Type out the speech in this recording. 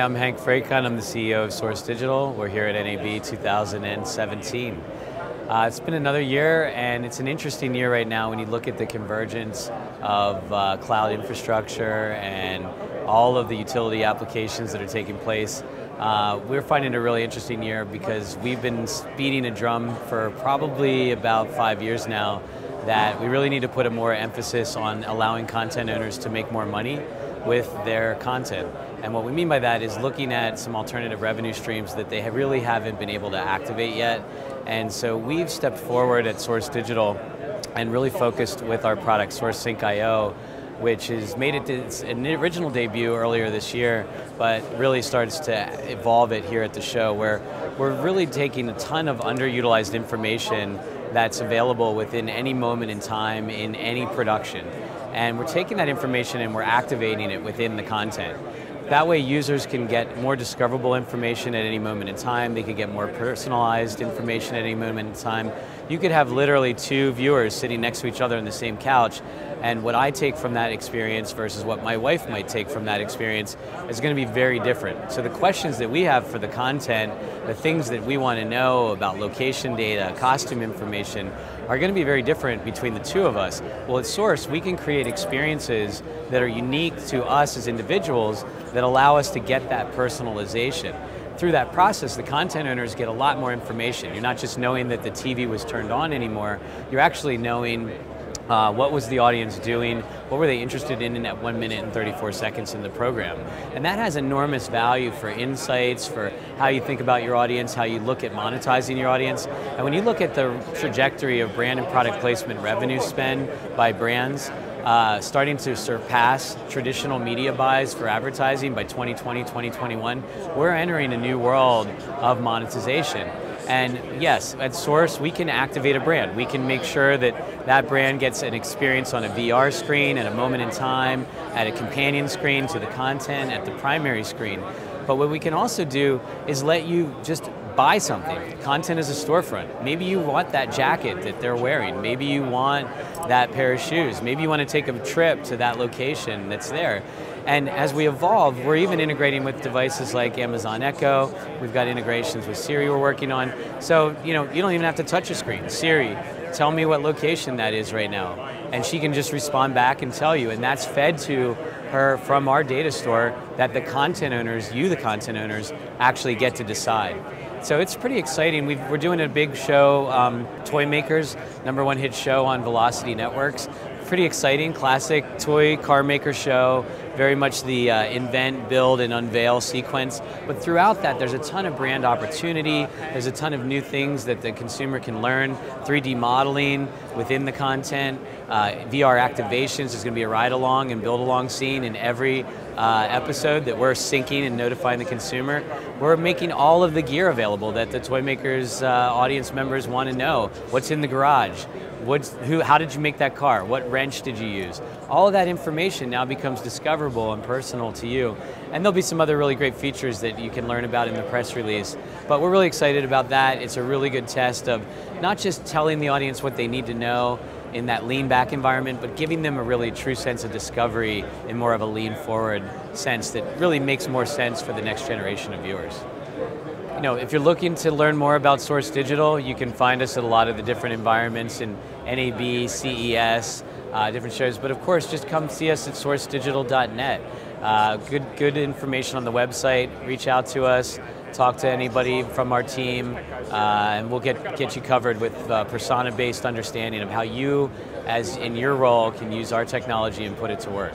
Hi, I'm Hank Frecon. I'm the CEO of Source Digital. We're here at NAB 2017. It's been another year, and it's an interesting year right now when you look at the convergence of cloud infrastructure and all of the utility applications that are taking place. We're finding it a really interesting year because we've been beating a drum for probably about 5 years now that we really need to put a more emphasis on allowing content owners to make more money with their content. And what we mean by that is looking at some alternative revenue streams that they really haven't been able to activate yet. And so we've stepped forward at Source Digital and really focused with our product SourceSyncio, which has made it its original debut earlier this year, but really starts to evolve it here at the show, where we're really taking a ton of underutilized information that's available within any moment in time in any production. And we're taking that information and we're activating it within the content. That way users can get more discoverable information at any moment in time. They could get more personalized information at any moment in time. You could have literally two viewers sitting next to each other on the same couch, and what I take from that experience versus what my wife might take from that experience is going to be very different. So the questions that we have for the content, the things that we want to know about location data, costume information, are going to be very different between the two of us. Well, at Source, we can create experiences that are unique to us as individuals that allow us to get that personalization. Through that process, the content owners get a lot more information. You're not just knowing that the TV was turned on anymore, you're actually knowing what was the audience doing, what were they interested in that 1 minute and 34 seconds in the program. And that has enormous value for insights, for how you think about your audience, how you look at monetizing your audience. And when you look at the trajectory of brand and product placement revenue spend by brands, starting to surpass traditional media buys for advertising by 2020, 2021, we're entering a new world of monetization. And yes, at Source, we can activate a brand. We can make sure that that brand gets an experience on a VR screen at a moment in time, at a companion screen to the content, at the primary screen. But what we can also do is let you just buy something. Content is a storefront. Maybe you want that jacket that they're wearing. Maybe you want that pair of shoes. Maybe you want to take a trip to that location that's there. And as we evolve, we're even integrating with devices like Amazon Echo. We've got integrations with Siri we're working on. So, you don't even have to touch a screen. Siri, tell me what location that is right now. And she can just respond back and tell you. And that's fed to her from our data store that the content owners, you the content owners, actually get to decide. So it's pretty exciting. We're doing a big show, Toymakers, #1 hit show on Velocity Networks. Pretty exciting, classic toy car maker show, very much the invent, build, and unveil sequence. But throughout that, there's a ton of brand opportunity. There's a ton of new things that the consumer can learn. 3D modeling within the content, VR activations. There's going to be a ride-along and build-along scene in every episode that we're syncing and notifying the consumer. We're making all of the gear available that the Toymakers audience members want to know. What's in the garage? How did you make that car? What wrench did you use? All of that information now becomes discoverable and personal to you. And there'll be some other really great features that you can learn about in the press release. But we're really excited about that. It's a really good test of not just telling the audience what they need to know in that lean back environment, but giving them a really true sense of discovery in more of a lean forward sense that really makes more sense for the next generation of viewers. If you're looking to learn more about Source Digital, you can find us at a lot of the different environments in NAB, CES, different shows. But of course, just come see us at sourcedigital.net. Good information on the website. Reach out to us, talk to anybody from our team, and we'll get you covered with persona-based understanding of how you, as in your role, can use our technology and put it to work.